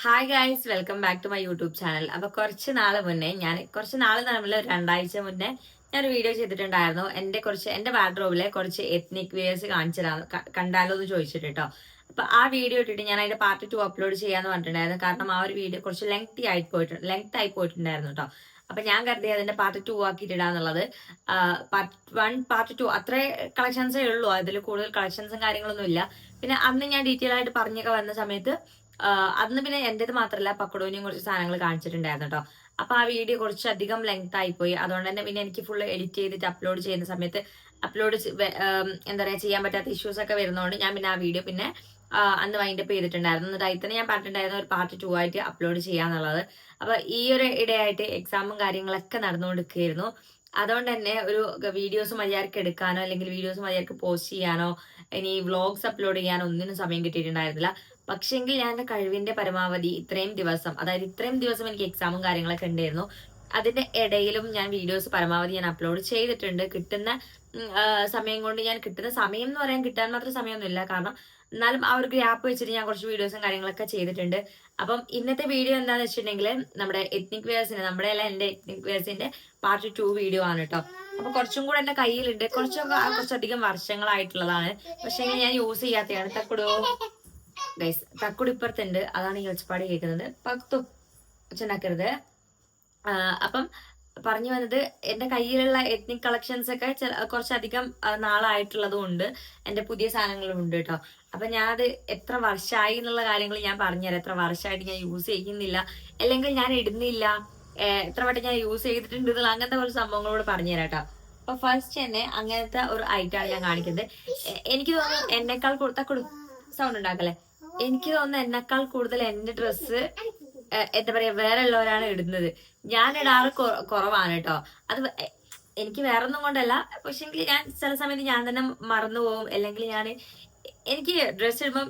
Hi guys, welcome back to my YouTube channel. അപ്പൊ കുറച്ച് നാൾ മുന്നേ കുറച്ച് നാൾ തമ്മിൽ 2 ആഴ്ച മുന്നേ ഞാനൊരു വീഡിയോ ചെയ്തിട്ടുണ്ടായിരുന്നു. എന്റെ വാർഡ്രോബിലെ കുറച്ച് എത്നിക് വെയേഴ്സ് കണ്ടാലോ എന്ന് ചോദിച്ചിട്ട് കേട്ടോ. അപ്പൊ ആ വീഡിയോ ഇട്ടിട്ട് ഞാൻ അതിന്റെ പാർട്ട് 2 അപ്ലോഡ് ചെയ്യാന്ന് പറഞ്ഞിട്ടുണ്ടായിരുന്നു. കാരണം ആ ഒരു വീഡിയോ കുറച്ച് ലെങ്ത് ആയി പോയിട്ടുണ്ടായിരുന്നു കേട്ടോ. അപ്പൊ ഞാൻ കരുതി അതിന്റെ പാർട്ട് 2 ആക്കിയിട്ടിടാന്നുള്ളത്. പാർട്ട് 1 പാർട്ട് 2 അത്രേ കളക്ഷൻസേ ഉള്ളൂ, അതിൽ കൂടുതൽ കളക്ഷൻസും കാര്യങ്ങളൊന്നും ഇല്ല. പിന്നെ അന്ന് ഞാൻ ഡീറ്റെയിൽ ആയിട്ട് പറഞ്ഞൊക്കെ വന്ന സമയത്ത് അന്ന് പിന്നെ എന്റേത് മാത്രമല്ല, പക്കടോനിയും കുറച്ച് സാധനങ്ങൾ കാണിച്ചിട്ടുണ്ടായിരുന്നു കേട്ടോ. അപ്പൊ ആ വീഡിയോ കുറച്ചധികം ലെങ്ത് ആയിപ്പോയി. അതുകൊണ്ട് തന്നെ പിന്നെ എനിക്ക് ഫുള്ള് എഡിറ്റ് ചെയ്തിട്ട് അപ്ലോഡ് ചെയ്യുന്ന സമയത്ത് എന്താ പറയാ, ചെയ്യാൻ പറ്റാത്ത ഇഷ്യൂസ് ഒക്കെ വരുന്നതുകൊണ്ട് ഞാൻ പിന്നെ ആ വീഡിയോ പിന്നെ അന്ന് വൈൻഡപ്പ് ചെയ്തിട്ടുണ്ടായിരുന്നു. എന്നിട്ട് അതിൽ തന്നെ ഞാൻ പറഞ്ഞിട്ടുണ്ടായിരുന്നു ഒരു പാർട്ട് 2 ആയിട്ട് അപ്ലോഡ് ചെയ്യാന്നുള്ളത്. അപ്പൊ ഈ ഒരു ഇടയായിട്ട് എക്സാമും കാര്യങ്ങളൊക്കെ നടന്നുകൊണ്ടിരിക്കുകയായിരുന്നു. അതുകൊണ്ട് തന്നെ ഒരു വീഡിയോസ് മര്യാദക്ക് എടുക്കാനോ അല്ലെങ്കിൽ വീഡിയോസ് മര്യാദക്ക് പോസ്റ്റ് ചെയ്യാനോ ഇനി വ്ളോഗ്സ് അപ്ലോഡ് ചെയ്യാനോ ഒന്നിനും സമയം കിട്ടിയിട്ടുണ്ടായിരുന്നില്ല. പക്ഷെങ്കിൽ ഞാൻ എന്റെ കഴിവിന്റെ പരമാവധി ഇത്രയും ദിവസം എനിക്ക് എക്സാമും കാര്യങ്ങളൊക്കെ ഉണ്ടായിരുന്നു. അതിന്റെ ഇടയിലും ഞാൻ വീഡിയോസ് പരമാവധി ഞാൻ അപ്ലോഡ് ചെയ്തിട്ടുണ്ട്. സമയം കൊണ്ട് ഞാൻ കിട്ടുന്ന സമയം എന്ന് പറയാൻ കിട്ടാൻ മാത്രം സമയമൊന്നുമില്ല. കാരണം എന്നാലും ആ ഒരു ഗ്യാപ്പ് വെച്ചിട്ട് ഞാൻ കുറച്ച് വീഡിയോസും കാര്യങ്ങളൊക്കെ ചെയ്തിട്ടുണ്ട്. അപ്പം ഇന്നത്തെ വീഡിയോ എന്താണെന്ന് വെച്ചിട്ടുണ്ടെങ്കിൽ നമ്മുടെ എന്റെ എത്നിക് വെയേഴ്സിന്റെ പാർട്ട് 2 വീഡിയോ ആണ് കേട്ടോ. അപ്പൊ കുറച്ചും കൂടെ എന്റെ കയ്യിലുണ്ട്, കുറച്ചധികം വർഷങ്ങളായിട്ടുള്ളതാണ്. പക്ഷെ ഞാൻ യൂസ് ചെയ്യാത്തതാണ്. തക്കുട് ഇപ്പുറത്തുണ്ട്, അതാണ് ഈ ഒച്ചപ്പാട് കേൾക്കുന്നത്. പത്തു ഒച്ചുണ്ടാക്കരുത്. അപ്പം പറഞ്ഞു വന്നത്, എന്റെ കയ്യിലുള്ള എത്നിക് കളക്ഷൻസ് ഒക്കെ കുറച്ചധികം നാളായിട്ടുള്ളതും ഉണ്ട്, എന്റെ പുതിയ സാധനങ്ങളും ഉണ്ട് കേട്ടോ. അപ്പൊ ഞാനത് എത്ര വർഷമായി എന്നുള്ള കാര്യങ്ങൾ ഞാൻ പറഞ്ഞുതരാം. എത്ര വർഷമായിട്ട് ഞാൻ യൂസ് ചെയ്യുന്നില്ല, അല്ലെങ്കിൽ ഞാൻ ഇടുന്നില്ല, എത്ര വട്ടം ഞാൻ യൂസ് ചെയ്തിട്ടുണ്ട് എന്നുള്ള അങ്ങനത്തെ കുറച്ച് സംഭവങ്ങളോട് പറഞ്ഞുതരാം കേട്ടോ. അപ്പൊ ഫസ്റ്റ് തന്നെ അങ്ങനത്തെ ഒരു ഐറ്റമാണ് ഞാൻ കാണിക്കുന്നത്. എനിക്ക് തോന്നുന്നു എന്നെക്കാൾ സൗണ്ട് ഉണ്ടാക്കല്ലേ, എനിക്ക് തോന്നുന്നു എന്നെക്കാൾ കൂടുതൽ എന്റെ ഡ്രസ്സ് എന്താ പറയാ വേറെ ഉള്ളവരാണ് ഇടുന്നത്. ഞാൻ ഇടാറ് കുറവാണ് കേട്ടോ. അത് എനിക്ക് വേറെ ഒന്നും കൊണ്ടല്ല, പക്ഷെങ്കിൽ ഞാൻ ചില സമയത്ത് ഞാൻ തന്നെ മറന്നു പോകും. അല്ലെങ്കിൽ എനിക്ക് ഡ്രസ്സ് ഇടുമ്പം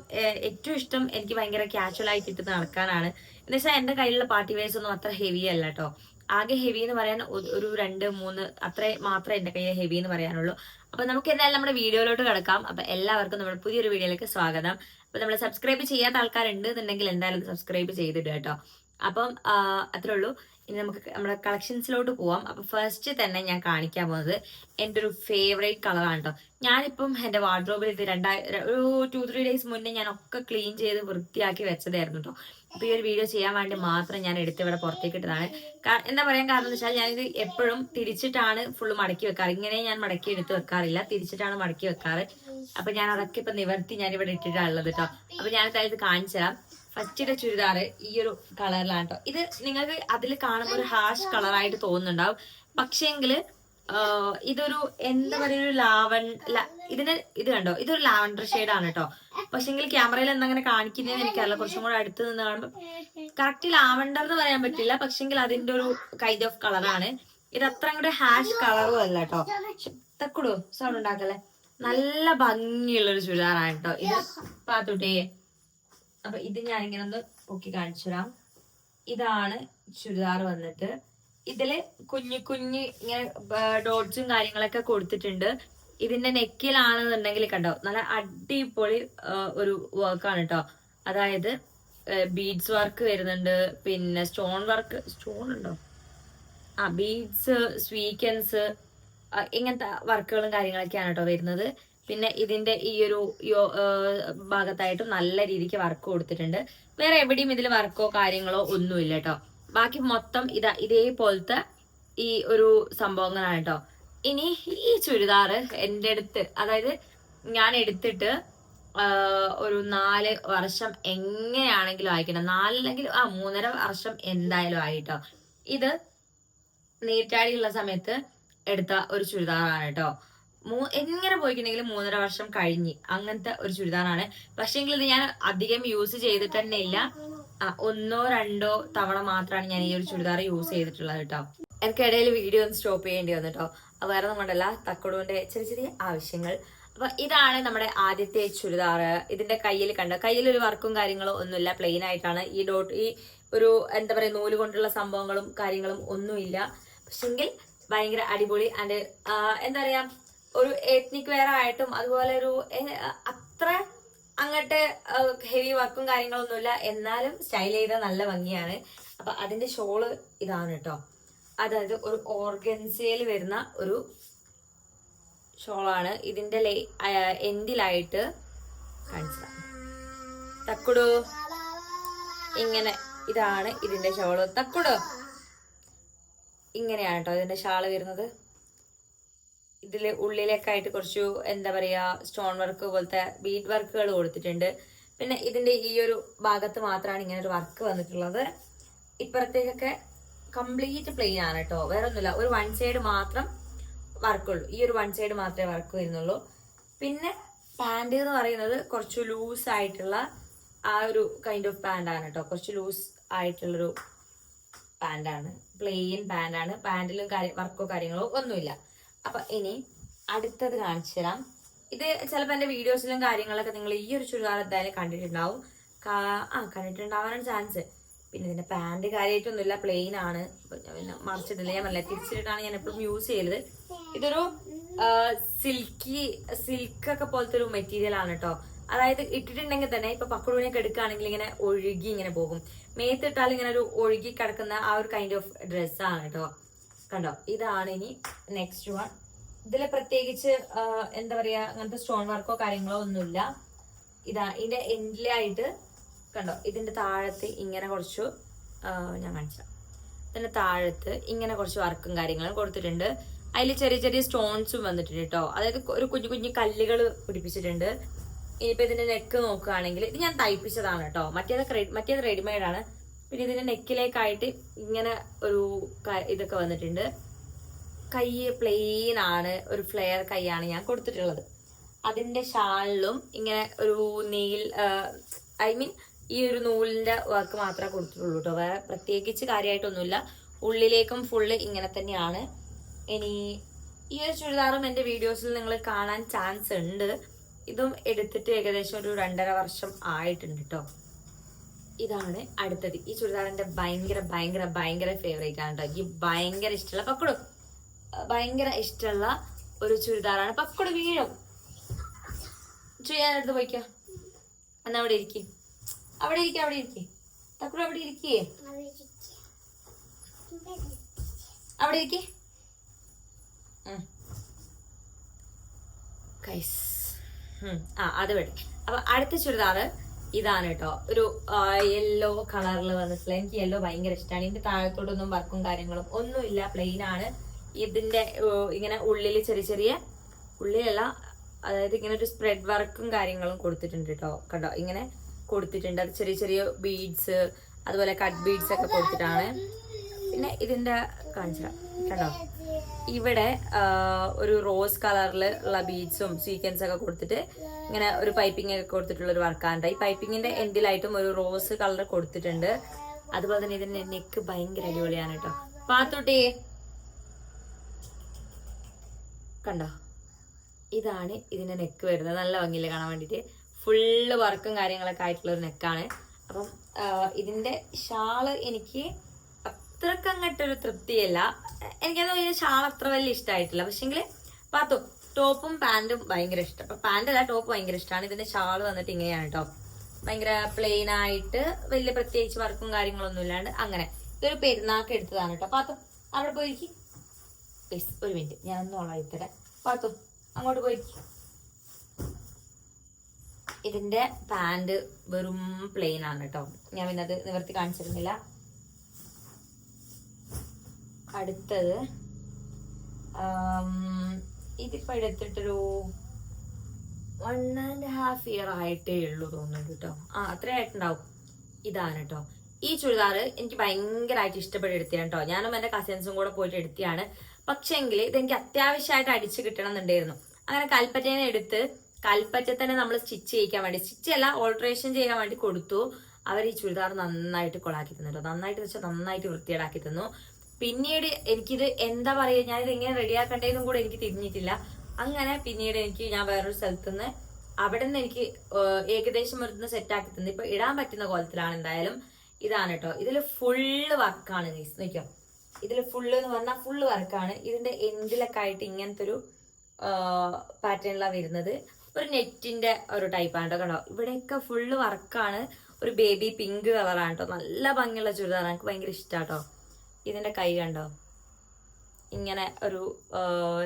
ഏറ്റവും ഇഷ്ടം എനിക്ക് ഭയങ്കര കാഷ്വൽ ആയിട്ട് ഇട്ട് നടക്കാനാണ്. എന്ന് വെച്ചാൽ എന്റെ കയ്യിലുള്ള പാർട്ടി വെയർസ് ഒന്നും അത്ര ഹെവി അല്ല കേട്ടോ. ആകെ ഹെവി എന്ന് പറയാൻ ഒരു 2-3 അത്ര മാത്രമേ എന്റെ കയ്യിൽ ഹെവി എന്ന് പറയാനുള്ളൂ. അപ്പൊ നമുക്ക് എന്തായാലും നമ്മുടെ വീഡിയോയിലോട്ട് കിടക്കാം. അപ്പൊ എല്ലാവർക്കും നമ്മുടെ പുതിയൊരു വീഡിയോയിലേക്ക് സ്വാഗതം. അപ്പൊ നമ്മൾ സബ്സ്ക്രൈബ് ചെയ്യാത്ത ആൾക്കാരുണ്ട് എന്നുണ്ടെങ്കിൽ എന്തായാലും സബ്സ്ക്രൈബ് ചെയ്തിട്ട് കേട്ടോ. അപ്പം അത്രേ ഉള്ളൂ. ഇനി നമുക്ക് നമ്മുടെ കളക്ഷൻസിലോട്ട് പോവാം. അപ്പൊ ഫസ്റ്റ് തന്നെ ഞാൻ കാണിക്കാൻ പോകുന്നത് എന്റെ ഒരു ഫേവറേറ്റ് കളറാണ് കേട്ടോ. ഞാനിപ്പം എന്റെ വാർഡ്രോബിൽ ഇത് ഒരു 2-3 ഡേയ്സ് മുന്നേ ഞാൻ ഒക്കെ ക്ലീൻ ചെയ്ത് വൃത്തിയാക്കി വെച്ചതായിരുന്നു കേട്ടോ. അപ്പൊ ഈ ഒരു വീഡിയോ ചെയ്യാൻ വേണ്ടി മാത്രം ഞാൻ എടുത്ത് ഇവിടെ പുറത്തേക്ക് ഇട്ടതാണ്. എന്താ പറയാൻ കാരണം എന്ന് വെച്ചാൽ ഞാനിത് എപ്പോഴും തിരിച്ചിട്ടാണ് ഫുള്ള് മടക്കി വെക്കാറ്. ഇങ്ങനെ ഞാൻ മടക്കി എടുത്ത് വെക്കാറില്ല, തിരിച്ചിട്ടാണ് മടക്കി വെക്കാറ്. അപ്പൊ ഞാൻ അതൊക്കെ ഇപ്പൊ നിവർത്തി ഞാൻ ഇവിടെ ഇട്ടിട്ടുള്ളത് കേട്ടോ. അപ്പൊ ഞാൻ ഇത് കാണിച്ചു തരാം. ഫസ്റ്റിന്റെ ചുരിദാറ് ഈ ഒരു കളറിലാണ് കേട്ടോ. ഇത് നിങ്ങൾക്ക് അതിൽ കാണുമ്പോൾ ഒരു ഹാഷ് കളറായിട്ട് തോന്നുന്നുണ്ടാവും. പക്ഷേങ്കില് ഇതൊരു എന്താ പറയുക, ഇത് കണ്ടോ, ഇതൊരു ലാവൻഡർ ഷെയ്ഡാണ് കേട്ടോ. പക്ഷെങ്കിൽ ക്യാമറയിൽ എന്തങ്ങനെ കാണിക്കുന്നതെന്ന് എനിക്കറിയില്ല. കുറച്ചും കൂടെ അടുത്ത് നിന്ന് കാണുമ്പോൾ കറക്റ്റ് ലാവൻഡർ എന്ന് പറയാൻ പറ്റില്ല, പക്ഷെങ്കിൽ അതിന്റെ ഒരു കൈൻഡ് ഓഫ് കളറാണ്. ഇത് അത്ര കൂടെ ഹാഷ് കളറും അല്ല കേട്ടോ. തക്കുടോ സൗണ്ട് ഉണ്ടാക്കല്ലേ. നല്ല ഭംഗിയുള്ളൊരു ചുരിദാറാണ് കേട്ടോ ഇത്. പാത്തുട്ടേ, അപ്പൊ ഇത് ഞാനിങ്ങനെ ഒന്ന് പൊക്കി കാണിച്ചു തരാം. ഇതാണ് ചുരിദാർ വന്നിട്ട്. ഇതില് കുഞ്ഞു ഇങ്ങനെ ഡോട്ട്സും കാര്യങ്ങളൊക്കെ കൊടുത്തിട്ടുണ്ട്. ഇതിന്റെ നെക്കിലാണെന്നുണ്ടെങ്കിൽ കണ്ടോ, നല്ല അടിപൊളി ഒരു വർക്കാണ് കേട്ടോ. അതായത് ബീഡ്സ് വർക്ക് വരുന്നുണ്ട്, പിന്നെ സ്റ്റോൺ ഉണ്ടോ, ബീഡ്സ്, സ്വീക്കൻസ്, ഇങ്ങനത്തെ വർക്കുകളും കാര്യങ്ങളൊക്കെയാണ് കേട്ടോ വരുന്നത്. പിന്നെ ഇതിന്റെ ഈ ഒരു ഭാഗത്തായിട്ടും നല്ല രീതിക്ക് വർക്ക് കൊടുത്തിട്ടുണ്ട്. വേറെ എവിടെയും ഇതിൽ വർക്കോ കാര്യങ്ങളോ ഒന്നുമില്ല കേട്ടോ. ബാക്കി മൊത്തം ഇതേപോലത്തെ ഈ ഒരു സംഭവങ്ങളാണ് കേട്ടോ. ഇനി ഈ ചുരിദാറ് എന്റെ അടുത്ത്, അതായത് ഞാൻ എടുത്തിട്ട് ഒരു 4 വർഷം എങ്ങനെയാണെങ്കിലും ആയിക്കണം. 4 അല്ലെങ്കിൽ 3.5 വർഷം എന്തായാലും ആയിട്ടോ. ഇത് നീറ്റാടിയുള്ള സമയത്ത് എടുത്ത ഒരു ചുരിദാറാണ് കേട്ടോ. എങ്ങനെ പോയിട്ടുണ്ടെങ്കിലും 3.5 വർഷം കഴിഞ്ഞ് അങ്ങനത്തെ ഒരു ചുരിദാറാണ്. പക്ഷെങ്കിൽ ഇത് ഞാൻ അധികം യൂസ് ചെയ്തിട്ട് തന്നെ ഇല്ല. 1-2 തവണ മാത്രമാണ് ഞാൻ ഈ ഒരു ചുരിദാർ യൂസ് ചെയ്തിട്ടുള്ളത് കേട്ടോ. എനിക്കിടയിൽ വീഡിയോ ഒന്ന് സ്റ്റോപ്പ് ചെയ്യേണ്ടി വന്നു കേട്ടോ. അത് വേറെ ഒന്നും കൊണ്ടല്ല, തക്കടുവിന്റെ ചെറിയ ആവശ്യങ്ങൾ. അപ്പൊ ഇതാണ് നമ്മുടെ ആദ്യത്തെ ചുരിദാർ. ഇതിന്റെ കയ്യിലൊരു വർക്കും കാര്യങ്ങളും ഒന്നുമില്ല, പ്ലെയിൻ ആയിട്ടാണ്. ഈ ഒരു എന്താ പറയാ, നൂല് കൊണ്ടുള്ള സംഭവങ്ങളും കാര്യങ്ങളും ഒന്നുമില്ല. പക്ഷെങ്കിൽ ഭയങ്കര അടിപൊളി ആൻഡ് എന്താ പറയാ, ഒരു എത്നിക് വെയർ ആയിട്ടും അതുപോലെ ഒരു അത്ര അങ്ങോട്ട് ഹെവി വർക്കും കാര്യങ്ങളൊന്നുമില്ല, എന്നാലും സ്റ്റൈൽ ചെയ്ത നല്ല ഭംഗിയാണ്. അപ്പൊ അതിന്റെ ഷോള് ഇതാണ് കേട്ടോ. അതായത് ഒരു ഓർഗൻസയിൽ വരുന്ന ഒരു ഷോളാണ്. ഇതിന്റെ എൻഡിലായിട്ട് കാണിച്ചത് തക്കുടു ഇങ്ങനെ, ഇതാണ് ഇതിന്റെ ഷോള്. തക്കുടു ഇങ്ങനെയാണ് കേട്ടോ ഇതിന്റെ ഷാള് വരുന്നത്. ഇതില് ഉള്ളിലൊക്കെ ആയിട്ട് കുറച്ചു എന്താ പറയാ സ്റ്റോൺ വർക്ക് പോലത്തെ ബീഡ് വർക്കുകൾ കൊടുത്തിട്ടുണ്ട്. പിന്നെ ഇതിന്റെ ഈ ഒരു ഭാഗത്ത് മാത്രമാണ് ഇങ്ങനെ ഒരു വർക്ക് വന്നിട്ടുള്ളത്. ഇപ്പുറത്തേക്കൊക്കെ കംപ്ലീറ്റ് പ്ലെയിൻ ആണ് കേട്ടോ, വേറെ ഒന്നുമില്ല. ഒരു വൺ സൈഡ് മാത്രം വർക്കുള്ളൂ, ഈ ഒരു വൺ സൈഡ് മാത്രമേ വർക്ക് വരുന്നുള്ളൂ. പിന്നെ പാൻറ് എന്ന് പറയുന്നത് കുറച്ച് ലൂസ് ആയിട്ടുള്ള ആ ഒരു കൈൻഡ് ഓഫ് പാൻറ്റാണ് കേട്ടോ. കുറച്ച് ലൂസ് ആയിട്ടുള്ളൊരു പാൻറ്റാണ്, പ്ലെയിൻ പാൻറ്റാണ്. പാൻറ്റിലും വർക്കോ കാര്യങ്ങളോ ഒന്നുമില്ല. അപ്പൊ ഇനി അടുത്തത് കാണിച്ചു തരാം. ഇത് ചിലപ്പോൾ എന്റെ വീഡിയോസിലും കാര്യങ്ങളൊക്കെ നിങ്ങൾ ഈ ഒരു ചുരിദാർ എന്തായാലും കണ്ടിട്ടുണ്ടാവും. കണ്ടിട്ടുണ്ടാവാനാണ് ചാൻസ്. പിന്നെ ഇതിന്റെ പാൻറ് കാര്യമായിട്ടൊന്നുമില്ല, പ്ലെയിൻ ആണ്. പിന്നെ മറിച്ചിട്ടില്ല, ഞാൻ പറഞ്ഞില്ല തിരിച്ചിട്ടാണ് ഞാൻ എപ്പോഴും യൂസ് ചെയ്തത്. ഇതൊരു സിൽക്കൊക്കെ പോലത്തെ ഒരു മെറ്റീരിയൽ ആണ് കേട്ടോ. അതായത് ഇട്ടിട്ടുണ്ടെങ്കിൽ തന്നെ ഇപ്പൊ പക്കുടൂനെയൊക്കെ എടുക്കുകയാണെങ്കിൽ ഇങ്ങനെ ഒഴുകി ഇങ്ങനെ പോകും. മേത്തിട്ടാൽ ഇങ്ങനെ ഒരു ഒഴുകി കിടക്കുന്ന ആ ഒരു കൈൻഡ് ഓഫ് ഡ്രസ്സാണ് കേട്ടോ. കണ്ടോ, ഇതാണ് ഇനി നെക്സ്റ്റ് വൺ. ഇതില് പ്രത്യേകിച്ച് എന്താ പറയാ അങ്ങനത്തെ സ്റ്റോൺ വർക്കോ കാര്യങ്ങളോ ഒന്നുമില്ല. ഇതിന്റെ എൻഡിലായിട്ട് കണ്ടോ, ഇതിന്റെ താഴത്ത് ഇങ്ങനെ കുറച്ചു ഞാൻ കാണിച്ചാം. ഇതിന്റെ താഴത്ത് ഇങ്ങനെ കുറച്ച് വർക്കും കാര്യങ്ങളും കൊടുത്തിട്ടുണ്ട്. അതിൽ ചെറിയ ചെറിയ സ്റ്റോൺസും വന്നിട്ടുണ്ട് കേട്ടോ. അതായത് ഒരു കുഞ്ഞു കുഞ്ഞു കല്ലുകൾ പിടിപ്പിച്ചിട്ടുണ്ട്. ഇനിയിപ്പോ ഇതിന്റെ നെക്ക് നോക്കുകയാണെങ്കിൽ ഇത് ഞാൻ തയ്പ്പിച്ചതാണ് കേട്ടോ. മറ്റേത് റെഡിമെയ്ഡ് ആണ്. പിന്നെ ഇതിന്റെ നെക്കിലേക്കായിട്ട് ഇങ്ങനെ ഒരു ഇതൊക്കെ വന്നിട്ടുണ്ട്. കൈ പ്ലെയിൻ ആണ്, ഒരു ഫ്ലെയർ കൈയാണ് ഞാൻ കൊടുത്തിട്ടുള്ളത്. അതിന്റെ ഷാളിലും ഇങ്ങനെ ഒരു ഈ ഒരു നൂലിന്റെ വർക്ക് മാത്രമേ കൊടുത്തിട്ടുള്ളൂ കേട്ടോ. വേറെ പ്രത്യേകിച്ച് കാര്യമായിട്ടൊന്നുമില്ല. ഉള്ളിലേക്കും ഫുള്ള് ഇങ്ങനെ തന്നെയാണ്. ഇനി ഈ ഒരു ചുരിദാറും എന്റെ വീഡിയോസിൽ നിങ്ങൾ കാണാൻ ചാൻസ് ഉണ്ട്. ഇതും എടുത്തിട്ട് ഏകദേശം ഒരു 2.5 വർഷം ആയിട്ടുണ്ട് കേട്ടോ. ഇതാണ് അടുത്തത്. ഈ ചുരിദാറിന്റെ ഭയങ്കര ഭയങ്കര ഭയങ്കര ഫേവറേറ്റ് ആണ് കേട്ടോ. എനിക്ക് ഭയങ്കര ഇഷ്ടമുള്ള പക്കടു, ഭയങ്കര ഇഷ്ടമുള്ള ഒരു ചുരിദാറാണ്. പക്കടു വീഴും, ചെയ്യാനെടുത്ത് പോയിക്കോ. എന്നാ അവിടെ ഇരിക്കും, അവിടെ ഇരിക്കേ തക്കുടു, അവിടെ ഇരിക്കേ, അവിടെ ഇരിക്കേ. അത് വേണം. അപ്പൊ അടുത്ത ചുരിദാറ് ഇതാണ് കേട്ടോ. ഒരു യെല്ലോ കളറിൽ വന്നിട്ടുള്ള, എനിക്ക് യെല്ലോ ഭയങ്കര ഇഷ്ടമാണ്. ഇതിന്റെ താഴത്തോട്ടൊന്നും വർക്കും കാര്യങ്ങളും ഒന്നുമില്ല, പ്ലെയിൻ ആണ്. ഇതിന്റെ ഇങ്ങനെ ഉള്ളിൽ ചെറിയ ചെറിയ, ഉള്ളിലല്ല, അതായത് ഇങ്ങനെ ഒരു സ്പ്രെഡ് വർക്കും കാര്യങ്ങളും കൊടുത്തിട്ടുണ്ട് കേട്ടോ. കണ്ടോ, ഇങ്ങനെ കൊടുത്തിട്ടുണ്ട്. അത് ചെറിയ ചെറിയ ബീഡ്സ്, അതുപോലെ കട്ട് ബീഡ്സ് ഒക്കെ കൊടുത്തിട്ടാണ്. പിന്നെ ഇതിന്റെ കാണിച്ച കണ്ടോ, ഇവിടെ ഒരു റോസ് കളറിൽ ഉള്ള ബീഡ്സും സീക്വൻസ് ഒക്കെ കൊടുത്തിട്ട് ഇങ്ങനെ ഒരു പൈപ്പിംഗ് ഒക്കെ കൊടുത്തിട്ടുള്ള ഒരു വർക്കാണ്. ഈ പൈപ്പിങ്ങിന്റെ എൻഡിലായിട്ടും ഒരു റോസ് കളർ കൊടുത്തിട്ടുണ്ട്. അതുപോലെ തന്നെ ഇതിന്റെ നെക്ക് ഭയങ്കര അടിപൊളിയാണ് കേട്ടോ. പാത്തുട്ടി കണ്ടോ, ഇതാണ് ഇതിന്റെ നെക്ക് വരുന്നത്. നല്ല ഭംഗിയില്ല കാണാൻ വേണ്ടിയിട്ട്. ഫുള്ള് വർക്കും കാര്യങ്ങളൊക്കെ ആയിട്ടുള്ള ഒരു നെക്കാണ്. അപ്പം ഇതിന്റെ ഷാള് എനിക്ക് അത്രക്ക് അങ്ങോട്ടൊരു തൃപ്തിയല്ല. എനിക്കത് ഷാൾ അത്ര വലിയ ഇഷ്ടമായിട്ടില്ല. പക്ഷെങ്കിൽ പാത്തു ടോപ്പും പാന്റും ഭയങ്കര ഇഷ്ടം. അപ്പൊ പാന്റല്ല, ടോപ്പ് ഭയങ്കര ഇഷ്ടമാണ്. ഇതിന്റെ ഷാൾ വന്നിട്ട് ഇങ്ങനെയാണ് കേട്ടോ. ഭയങ്കര പ്ലെയിൻ ആയിട്ട് വലിയ പ്രത്യേകിച്ച് വർക്കും കാര്യങ്ങളൊന്നും ഇല്ലാണ്ട് അങ്ങനെ. ഇതൊരു പെരുന്നാൾക്ക് എടുത്തതാണ് കേട്ടോ. പാത്തു അവിടെ പോയിരിക്കും. പ്ലീസ് ഒരു മിനിറ്റ്, ഞാനൊന്നും ഉള്ളതരാം. പാത്തു അങ്ങോട്ട് പോയിരിക്കും. ഇതിന്റെ പാന്റ് വെറും പ്ലെയിൻ ആണ് കേട്ടോ. ഞാൻ പിന്നെ അത് നിവർത്തി കാണിച്ചിരുന്നില്ല. അടുത്തത് ഇതിപ്പോ എടുത്തിട്ടൊരു 1.5 ഇയർ ആയിട്ടേ ഉള്ളൂ തോന്നുന്നുണ്ട് കേട്ടോ. അത്രയായിട്ടുണ്ടാവും. ഇതാണ് കേട്ടോ ഈ ചുരിദാർ. എനിക്ക് ഭയങ്കരമായിട്ട് ഇഷ്ടപ്പെട്ട് എടുത്തിയാണ് കേട്ടോ. ഞാനും എന്റെ കസിൻസും കൂടെ പോയിട്ട് എടുത്തിയാണ്. പക്ഷെങ്കിൽ ഇതെനിക്ക് അത്യാവശ്യമായിട്ട് അടിച്ചു കിട്ടണം എന്നുണ്ടായിരുന്നു. അങ്ങനെ കൽപ്പറ്റേനെ എടുത്ത് കൽപ്പറ്റ തന്നെ നമ്മൾ സ്റ്റിച്ച് ചെയ്യിക്കാൻ വേണ്ടി, സ്റ്റിച്ചല്ല ഓൾട്രേഷൻ ചെയ്യാൻ വേണ്ടി കൊടുത്തു. അവർ ഈ ചുരിദാർ നന്നായിട്ട് കൊളാക്കി തന്നു കേട്ടോ. നന്നായിട്ട് വെച്ചാൽ നന്നായിട്ട് വൃത്തിയേടാക്കി തന്നു. പിന്നീട് എനിക്കിത് എന്താ പറയുക, ഞാനിത് എങ്ങനെ റെഡിയാക്കണ്ടേന്നും കൂടെ എനിക്ക് തിരിഞ്ഞിട്ടില്ല. അങ്ങനെ പിന്നീട് ഞാൻ വേറൊരു സ്ഥലത്ത് നിന്ന് അവിടെ നിന്ന് എനിക്ക് ഏകദേശം ഒരു സെറ്റാക്കി തന്നു. ഇപ്പൊ ഇടാൻ പറ്റുന്ന കോലത്തിലാണ്. എന്തായാലും ഇതാണ് കേട്ടോ. ഇതിൽ ഫുള്ള് വർക്കാണ് ഗൈസ്. നോക്കിയോ, ഇതിൽ ഫുള്ള് എന്ന് പറഞ്ഞാൽ ഫുള്ള് വർക്കാണ്. ഇതിന്റെ എൻഡിലൊക്കെ ആയിട്ട് ഇങ്ങനത്തെ ഒരു പാറ്റേണിലാണ് വരുന്നത്. ഒരു നെറ്റിന്റെ ഒരു ടൈപ്പാണ് കേട്ടോ. കണ്ടോ ഇവിടെയൊക്കെ ഫുള്ള് വർക്കാണ്. ഒരു ബേബി പിങ്ക് കളറാണ് കേട്ടോ. നല്ല ഭംഗിയുള്ള ചുരിദാറാണ്, എനിക്ക് ഭയങ്കര ഇഷ്ടാട്ടോ. ഇതിന്റെ കൈ കണ്ടോ, ഇങ്ങനെ ഒരു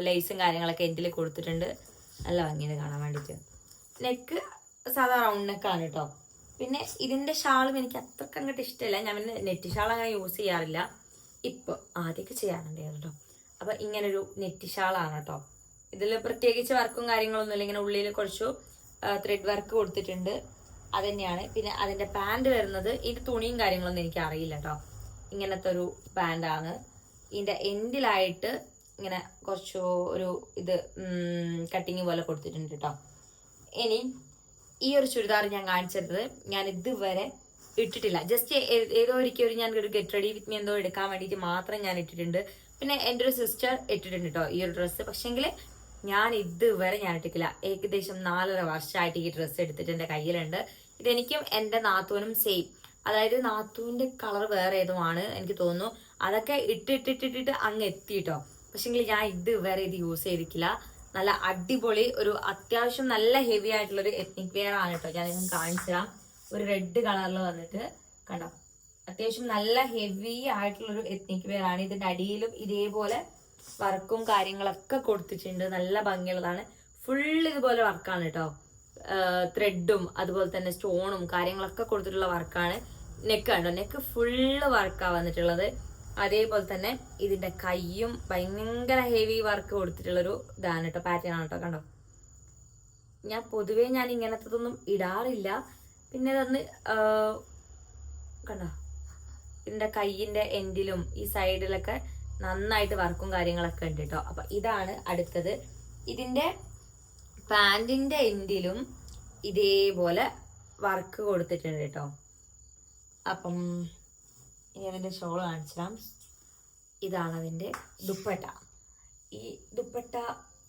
ലേസും കാര്യങ്ങളൊക്കെ എൻഡിൽ കൊടുത്തിട്ടുണ്ട്. നല്ല ഭംഗിയത് കാണാൻ വേണ്ടിയിട്ട്. നെക്ക് സാധാ റൗണ്ട് നെക്കാണ് കേട്ടോ. പിന്നെ ഇതിന്റെ ഷാളും എനിക്ക് അത്രക്ക് അങ്ങോട്ട് ഇഷ്ടമില്ല. ഞാൻ പിന്നെ നെറ്റ് ഷാൾ അങ്ങനെ യൂസ് ചെയ്യാറില്ല. ഇപ്പൊ ആദ്യമൊക്കെ ചെയ്യാറുണ്ടായിരുന്നു കേട്ടോ. അപ്പൊ ഇങ്ങനൊരു നെറ്റ് ഷാളാണ് കേട്ടോ. ഇതിൽ പ്രത്യേകിച്ച് വർക്കും കാര്യങ്ങളൊന്നുമില്ല. ഇങ്ങനെ ഉള്ളിൽ കുറച്ചു ത്രെഡ് വർക്ക് കൊടുത്തിട്ടുണ്ട്, അത് തന്നെയാണ്. പിന്നെ അതിന്റെ പാൻറ് വരുന്നത്, ഇതിന്റെ തുണിയും കാര്യങ്ങളൊന്നും എനിക്ക് അറിയില്ല കേട്ടോ. ഇങ്ങനത്തെ ഒരു പാൻറ്റാണ്. ഇതിന്റെ എൻഡിലായിട്ട് ഇങ്ങനെ കുറച്ചു ഒരു ഇത് കട്ടിങ് പോലെ കൊടുത്തിട്ടുണ്ട് കേട്ടോ. ഇനി ഈ ഒരു ചുരിദാർ ഞാൻ കാണിച്ചത് ഞാൻ ഇതുവരെ ഇട്ടിട്ടില്ല. ജസ്റ്റ് ഏതോ ഒരിക്കലും ഞാൻ ഒരു ഗെറ്റ് റെഡി വിത്ത് മീ എന്തോ എടുക്കാൻ വേണ്ടിയിട്ട് മാത്രം ഞാൻ ഇട്ടിട്ടുണ്ട്. പിന്നെ എൻ്റെ ഒരു സിസ്റ്റർ ഇട്ടിട്ടുണ്ട് കേട്ടോ ഈ ഒരു ഡ്രസ്സ്. പക്ഷെങ്കിൽ ഞാൻ ഇതുവരെ ഞാൻ ഇട്ടിട്ടില്ല. ഏകദേശം 4.5 വർഷമായിട്ട് ഈ ഡ്രസ്സ് എടുത്തിട്ട് എൻ്റെ കയ്യിലുണ്ട്. ഇതെനിക്കും എൻ്റെ നാത്തൂനും സെയിം. അതായത് നാത്തൂവിന്റെ കളർ വേറെ ഏതോ ആണ് എനിക്ക് തോന്നുന്നു. അതൊക്കെ ഇട്ടിട്ടിട്ടിട്ട് അങ്ങ് എത്തിട്ടോ. പക്ഷെങ്കിൽ ഞാൻ ഇതുവരെ ഇത് യൂസ് ചെയ്തിട്ടില്ല. നല്ല അടിപൊളി ഒരു അത്യാവശ്യം നല്ല ഹെവി ആയിട്ടുള്ള ഒരു എത്നിക് വെയർ ആണ് കേട്ടോ. ഞാൻ നിങ്ങൾക്ക് കാണിച്ചു തരാം. ഒരു റെഡ് കളറിൽ വന്നിട്ട് കണ്ടോ, അത്യാവശ്യം നല്ല ഹെവി ആയിട്ടുള്ളൊരു എത്നിക് വെയർ ആണ്. ഇതിന്റെ അടിയിലും ഇതേപോലെ വർക്കും കാര്യങ്ങളൊക്കെ കൊടുത്തിട്ടുണ്ട്. നല്ല ഭംഗിയുള്ളതാണ്. ഫുൾ ഇതുപോലെ വർക്കാണ് കേട്ടോ. ത്രെഡും അതുപോലെ തന്നെ സ്റ്റോണും കാര്യങ്ങളൊക്കെ കൊടുത്തിട്ടുള്ള വർക്കാണ്. നെക്ക് കണ്ടോ, നെക്ക് ഫുള്ള് വർക്കാണ് വന്നിട്ടുള്ളത്. അതേപോലെ തന്നെ ഇതിന്റെ കൈയും ഭയങ്കര ഹെവി വർക്ക് കൊടുത്തിട്ടുള്ളൊരു ഇതാണ് കേട്ടോ, പാറ്റേൺ ആണ് കേട്ടോ. കണ്ടോ, ഞാൻ പൊതുവേ ഞാൻ ഇങ്ങനത്തതൊന്നും ഇടാറില്ല. പിന്നെ ഇതൊന്ന് കണ്ടോ, ഇതിന്റെ കൈയിന്റെ എൻഡിലും ഈ സൈഡിലൊക്കെ നന്നായിട്ട് വർക്കും കാര്യങ്ങളൊക്കെ ഉണ്ട് കേട്ടോ. അപ്പൊ ഇതാണ് അടുത്തത്. ഇതിന്റെ പാന്റിന്റെ എൻഡിലും ഇതേപോലെ വർക്ക് കൊടുത്തിട്ടുണ്ട് കേട്ടോ. അപ്പം ഇനി അതിന്റെ ഷോൾ കാണിച്ചാം. ഇതാണ് അതിന്റെ ദുപ്പട്ട. ഈ ദുപ്പട്ട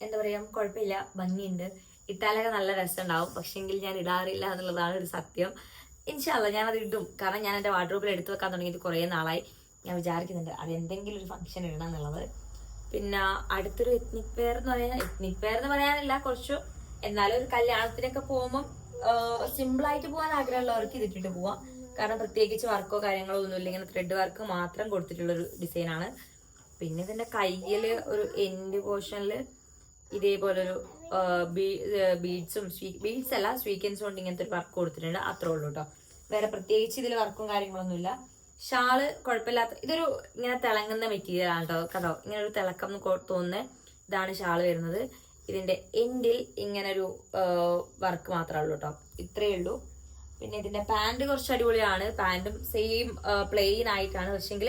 എന്താ പറയാ, കുഴപ്പമില്ല, ഭംഗിയുണ്ട്. ഇട്ടാലൊക്കെ നല്ല രസമുണ്ടാവും. പക്ഷെങ്കിൽ ഞാൻ ഇടാറില്ല എന്നുള്ളതാണ് ഒരു സത്യം. ഇൻഷാ അല്ലാഹ് ഞാനത് ഇടും. കാരണം ഞാൻ എൻ്റെ വാർഡ്രോബിൽ എടുത്തു വെക്കാൻ തുടങ്ങിയിട്ട് കുറേ നാളായി. ഞാൻ വിചാരിക്കുന്നുണ്ട് അത് എന്തെങ്കിലും ഒരു ഫംഗ്ഷൻ ഇടണം എന്നുള്ളത്. പിന്നെ അടുത്തൊരു എത്നിക് വെയർ എന്ന് പറയാൻ, എത്നിക് വെയർ എന്ന് പറയാനില്ല, കുറച്ചു എന്നാലും ഒരു കല്യാണത്തിനൊക്കെ പോകുമ്പോൾ സിമ്പിളായിട്ട് പോകാൻ ആഗ്രഹമുള്ളവർക്ക് ഇതിട്ടിട്ട് പോവാം. കാരണം പ്രത്യേകിച്ച് വർക്കോ കാര്യങ്ങളോ ഒന്നുമില്ല. ഇങ്ങനെ ത്രെഡ് വർക്ക് മാത്രം കൊടുത്തിട്ടുള്ളൊരു ഡിസൈനാണ്. പിന്നെ ഇതിന്റെ കയ്യില് ഒരു എൻഡ് പോർഷനിൽ ഇതേപോലൊരു ബീഡ്സും ബീഡ്സ് അല്ല സ്വീക്കൻസ് കൊണ്ട് ഇങ്ങനത്തെ ഒരു വർക്ക് കൊടുത്തിട്ടുണ്ട്. അത്രേ ഉള്ളൂ കേട്ടോ. വേറെ പ്രത്യേകിച്ച് ഇതിൽ വർക്കും കാര്യങ്ങളൊന്നുമില്ല. ഷാള് കുഴപ്പമില്ലാത്ത, ഇതൊരു ഇങ്ങനെ തിളങ്ങുന്ന മെറ്റീരിയൽ ആണ് കേട്ടോ. കണ്ടോ, ഇങ്ങനെ ഒരു തിളക്കം തോന്നുന്ന ഇതാണ് ഷാള് വരുന്നത്. ഇതിന്റെ എൻഡിൽ ഇങ്ങനെ ഒരു വർക്ക് മാത്രമേ ഉള്ളൂ കേട്ടോ. ഇത്രയേ ഉള്ളൂ. പിന്നെ ഇതിന്റെ പാന്റ് കുറച്ച് അടിപൊളിയാണ്. പാന്റും സെയിം പ്ലെയിൻ ആയിട്ടാണ്. പക്ഷെങ്കിൽ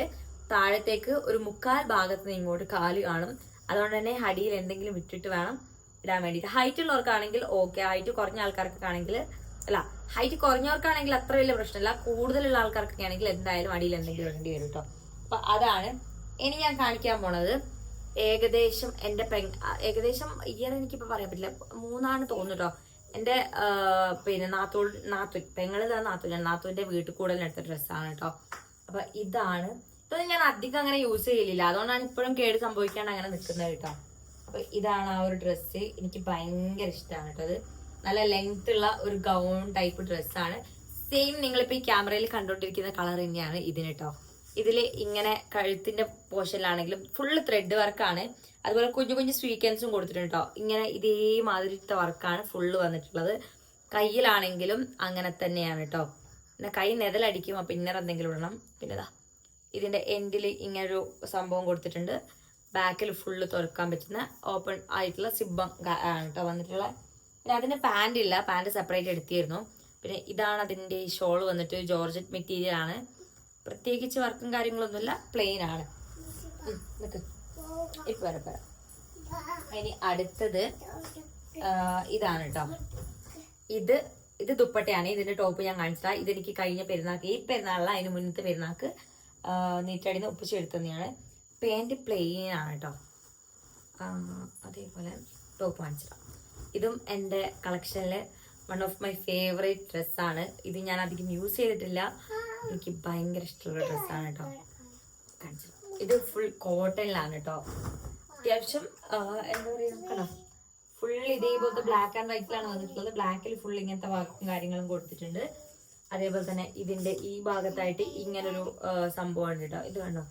താഴത്തേക്ക് ഒരു 1/4 ഭാഗത്ത് നിന്ന് ഇങ്ങോട്ട് കാല് കാണും. അതുകൊണ്ട് തന്നെ അടിയിൽ എന്തെങ്കിലും വിട്ടിട്ട് വേണം ഇടാൻ വേണ്ടിയിട്ട്. Height ഉള്ളവർക്കാണെങ്കിൽ okay. ഹൈറ്റ് കുറഞ്ഞ ആൾക്കാർക്കൊക്കെ ആണെങ്കിൽ അല്ല, ഹൈറ്റ് കുറഞ്ഞവർക്കാണെങ്കിൽ അത്ര വലിയ പ്രശ്നമില്ല. കൂടുതലുള്ള ആൾക്കാർക്കൊക്കെ ആണെങ്കിൽ എന്തായാലും അടിയിൽ എന്തെങ്കിലും ഇടേണ്ടി വരും കേട്ടോ. അപ്പൊ അതാണ് ഇനി ഞാൻ കാണിക്കാൻ പോണത്. ഏകദേശം എന്റെ ഏകദേശം ഇയർ എനിക്കിപ്പോ പറയാൻ പറ്റില്ല, 3 തോന്നുന്നു കേട്ടോ. എന്റെ പിന്നെ നാത്തൂൻ പെങ്ങളിലാണ് നാത്തൂന്റെ വീട്ടിൽ കൂടുതൽ എടുത്ത ഡ്രസ്സാണ് കേട്ടോ. അപ്പൊ ഇതാണ്. ഇതൊന്നും ഞാൻ അധികം അങ്ങനെ യൂസ് ചെയ്യലില്ല. അതുകൊണ്ടാണ് ഇപ്പോഴും കേട് സംഭവിക്കാണ്ട് അങ്ങനെ നിൽക്കുന്നത് കേട്ടോ. അപ്പൊ ഇതാണ് ആ ഒരു ഡ്രസ്സ്. എനിക്ക് ഭയങ്കര ഇഷ്ടമാണ് കേട്ടോ. അത് നല്ല ലെങ്ത് ഉള്ള ഒരു ഗൗൺ ടൈപ്പ് ഡ്രസ്സാണ്. സെയിം നിങ്ങളിപ്പോ ഈ ക്യാമറയിൽ കണ്ടോണ്ടിരിക്കുന്ന കളർ തന്നെയാണ് ഇതിന് കേട്ടോ. ഇതില് ഇങ്ങനെ കഴുത്തിന്റെ പോർഷനിലാണെങ്കിലും ഫുള്ള് ത്രെഡ് വർക്കാണ്. അതുപോലെ കുഞ്ഞു കുഞ്ഞു സ്വീക്കൻസും കൊടുത്തിട്ടുണ്ട് കേട്ടോ. ഇങ്ങനെ ഇതേമാതിരിത്തെ വർക്കാണ് ഫുള്ള് വന്നിട്ടുള്ളത്. കയ്യിലാണെങ്കിലും അങ്ങനെ തന്നെയാണ് കേട്ടോ. പിന്നെ കൈ നെതലടിക്കും. അപ്പൊ ഇന്നർ എന്തെങ്കിലും ഇടണം. പിന്നെ ഇതാ ഇതിന്റെ എൻഡിൽ ഇങ്ങനൊരു സംഭവം കൊടുത്തിട്ടുണ്ട്. ബാക്കിൽ ഫുള്ള് തുറക്കാൻ പറ്റുന്ന ഓപ്പൺ ആയിട്ടുള്ള സിബ്ബം ആണ് കേട്ടോ വന്നിട്ടുള്ളത്. പിന്നെ അതിന് പാന്റ് ഇല്ല, പാന്റ് സെപ്പറേറ്റ് എടുത്തിരുന്നു. പിന്നെ ഇതാണ് അതിന്റെ ഷോൾ വന്നിട്ട് ജോർജറ്റ് മെറ്റീരിയൽ ആണ്. പ്രത്യേകിച്ച് വർക്കും കാര്യങ്ങളൊന്നുമില്ല, പ്ലെയിൻ ആണ്. ഇപ്പൊ വരാം. ഇനി അടുത്തത് ഇതാണ് കേട്ടോ. ഇത് ദുപ്പട്ടയാണ്. ഇതിന്റെ ടോപ്പ് ഞാൻ കാണിച്ചാ. ഇതെനിക്ക് കഴിഞ്ഞ പെരുന്നാൾക്ക്, ഈ പെരുന്നാളില അതിന് മുന്നത്തെ പെരുന്നാൾക്ക് നീറ്റടിന്ന് ഒപ്പിച്ചെടുത്തതാണ്. പാന്റ് പ്ലെയിൻ ആണ് കേട്ടോ. അതേപോലെ ടോപ്പ് കാണിച്ചാ. ഇതും എൻ്റെ കളക്ഷനിലെ വൺ ഓഫ് മൈ ഫേവറേറ്റ് ഡ്രസ്സാണ്. ഇത് ഞാൻ അധികം യൂസ് ചെയ്തിട്ടില്ല. എനിക്ക് ഭയങ്കര ഇഷ്ടമുള്ള ഡ്രസ്സാണ് കേട്ടോ. കാണിച്ചു. ഇത് ഫുൾ കോട്ടണിലാണ് കേട്ടോ. അത്യാവശ്യം എന്താ പറയുക, ഫുൾ ഇതേപോലത്തെ ബ്ലാക്ക് ആൻഡ് വൈറ്റിലാണ് വന്നിട്ടുള്ളത്. ബ്ലാക്കിൽ ഫുൾ ഇങ്ങനത്തെ വർക്കും കാര്യങ്ങളും കൊടുത്തിട്ടുണ്ട്. അതേപോലെ തന്നെ ഇതിന്റെ ഈ ഭാഗത്തായിട്ട് ഇങ്ങനൊരു സംഭവമാണ് കേട്ടോ. ഇത് കണ്ടോ,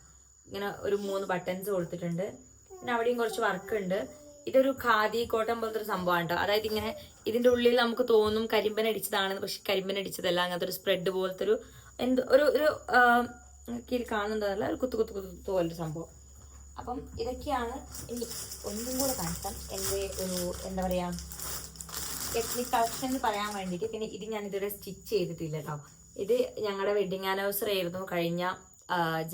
ഇങ്ങനെ ഒരു 3 ബട്ടൺസ് കൊടുത്തിട്ടുണ്ട്. പിന്നെ അവിടെയും കുറച്ച് വർക്ക് ഉണ്ട്. ഇതൊരു ഖാദി കോട്ടൺ പോലത്തെ ഒരു സംഭവമാണ് കേട്ടോ. അതായത് ഇങ്ങനെ ഇതിന്റെ ഉള്ളിൽ നമുക്ക് തോന്നും കരിമ്പൻ അടിച്ചതാണെന്ന്, പക്ഷെ കരിമ്പൻ അടിച്ചതല്ല. അങ്ങനത്തെ ഒരു സ്പ്രെഡ് പോലത്തെ ഒരു എന്ത് ഒരു കീഴിൽ കാണുന്നതല്ല, ഒരു കുത്തു കുത്തു കുത്തു പോലൊരു സംഭവം. അപ്പം ഇതൊക്കെയാണ്. ഇനി ഒന്നും കൂടെ കാണിക്കാം എൻ്റെ ഒരു എന്താ പറയാ എത്നിക് കളക്ഷൻ എന്ന് പറയാൻ വേണ്ടിയിട്ട്. പിന്നെ ഇത് ഞാൻ ഇതുവരെ സ്റ്റിച്ച് ചെയ്തിട്ടില്ല കേട്ടോ. ഇത് ഞങ്ങളുടെ വെഡിങ് ആനിവേഴ്സറി ആയിരുന്നു കഴിഞ്ഞ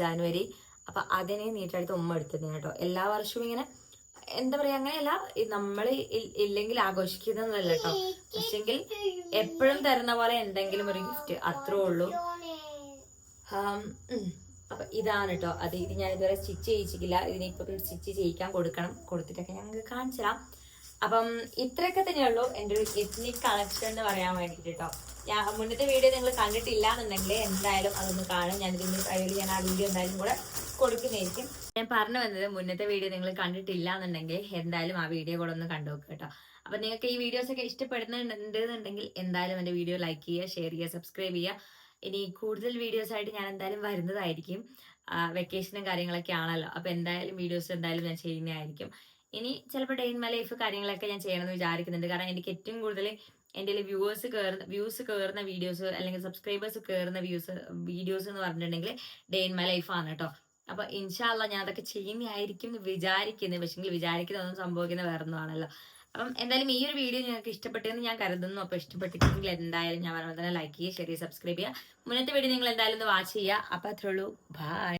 ജാനുവരി. അപ്പൊ അതിനെ നീട്ടെടുത്ത് ഉമ്മ എടുത്തത് കേട്ടോ. എല്ലാ വർഷവും ഇങ്ങനെ എന്താ പറയാ, അങ്ങനെയല്ല നമ്മൾ ഇല്ലെങ്കിൽ ആഘോഷിക്കുന്നതല്ല കേട്ടോ. പക്ഷെങ്കിൽ എപ്പോഴും തരുന്ന പോലെ എന്തെങ്കിലും ഒരു ഗിഫ്റ്റ്, അത്രേ ഉള്ളൂ. അപ്പൊ ഇതാണ് കേട്ടോ അത്. ഇത് ഞാൻ ഇതുവരെ സ്റ്റിച്ച് ചെയ്യിച്ചിട്ടില്ല. ഇതിനിപ്പം സ്റ്റിച്ച് ചെയ്യിക്കാൻ കൊടുത്തിട്ടൊക്കെ ഞങ്ങൾക്ക് കാണിച്ചു തരാം. അപ്പം ഇത്രയൊക്കെ തന്നെയുള്ളൂ എൻ്റെ ഒരു എത്നിക് കളക്ഷൻ എന്ന് പറയാൻ വേണ്ടിയിട്ട് കേട്ടോ. ഞാൻ മുന്നത്തെ വീഡിയോ നിങ്ങൾ കണ്ടിട്ടില്ല എന്നുണ്ടെങ്കിൽ എന്തായാലും അതൊന്ന് കാണും. ഞാൻ ആ വീഡിയോ എന്തായാലും കൂടെ കൊടുക്കുന്നതായിരിക്കും. ഞാൻ പറഞ്ഞു വന്നത്, മുന്നത്തെ വീഡിയോ നിങ്ങൾ കണ്ടിട്ടില്ല എന്നുണ്ടെങ്കിൽ എന്തായാലും ആ വീഡിയോ കൂടെ ഒന്ന് കണ്ടു നോക്കുക കേട്ടോ. അപ്പൊ നിങ്ങൾക്ക് ഈ വീഡിയോസ് ഒക്കെ ഇഷ്ടപ്പെടുന്നുണ്ടെന്നുണ്ടെങ്കിൽ എന്തായാലും എൻ്റെ വീഡിയോ ലൈക്ക് ചെയ്യുക, ഷെയർ ചെയ്യുക, സബ്സ്ക്രൈബ് ചെയ്യുക. ഇനി കൂടുതൽ വീഡിയോസ് ആയിട്ട് ഞാൻ എന്തായാലും വരുന്നതായിരിക്കും. വെക്കേഷനും കാര്യങ്ങളൊക്കെ ആണല്ലോ. അപ്പൊ എന്തായാലും വീഡിയോസ് എന്തായാലും ഞാൻ ചെയ്യുന്നതായിരിക്കും. ഇനി ചിലപ്പോൾ ഡേ ഇൻ മൈ ലൈഫ് കാര്യങ്ങളൊക്കെ ഞാൻ ചെയ്യണമെന്ന് വിചാരിക്കുന്നുണ്ട്. കാരണം എനിക്ക് ഏറ്റവും കൂടുതൽ എൻ്റെ വ്യൂസ് കയറുന്ന വീഡിയോസ് അല്ലെങ്കിൽ സബ്സ്ക്രൈബേഴ്സ് കയറുന്ന വീഡിയോസ് എന്ന് പറഞ്ഞിട്ടുണ്ടെങ്കിൽ ഡേ ഇൻ മൈ ലൈഫ് ആണ് കേട്ടോ. അപ്പൊ ഇൻഷാ അള്ളാ ഞാൻ അതൊക്കെ ചെയ്യുന്നതായിരിക്കും എന്ന് വിചാരിക്കുന്നത്. പക്ഷെങ്കിൽ വിചാരിക്കുന്നതൊന്നും സംഭവിക്കുന്ന വേറൊന്നും ആണല്ലോ. അപ്പം എന്തായാലും ഈ ഒരു വീഡിയോ നിങ്ങൾക്ക് ഇഷ്ടപ്പെട്ടെന്ന് ഞാൻ കരുതുന്നു. അപ്പൊ ഇഷ്ടപ്പെട്ടിട്ടുണ്ടെങ്കിൽ എന്തായാലും ഞാൻ പറഞ്ഞ തന്നെ ലൈക്ക് ചെയ്യുക, ഷെയർ ചെയ്യുക, സബ്സ്ക്രൈബ് ചെയ്യുക. മുന്നത്തെ വീഡിയോ നിങ്ങൾ എന്തായാലും ഒന്ന് വാച്ച് ചെയ്യുക. അപ്പൊ അത്രേ ഉള്ളൂ. ബൈ.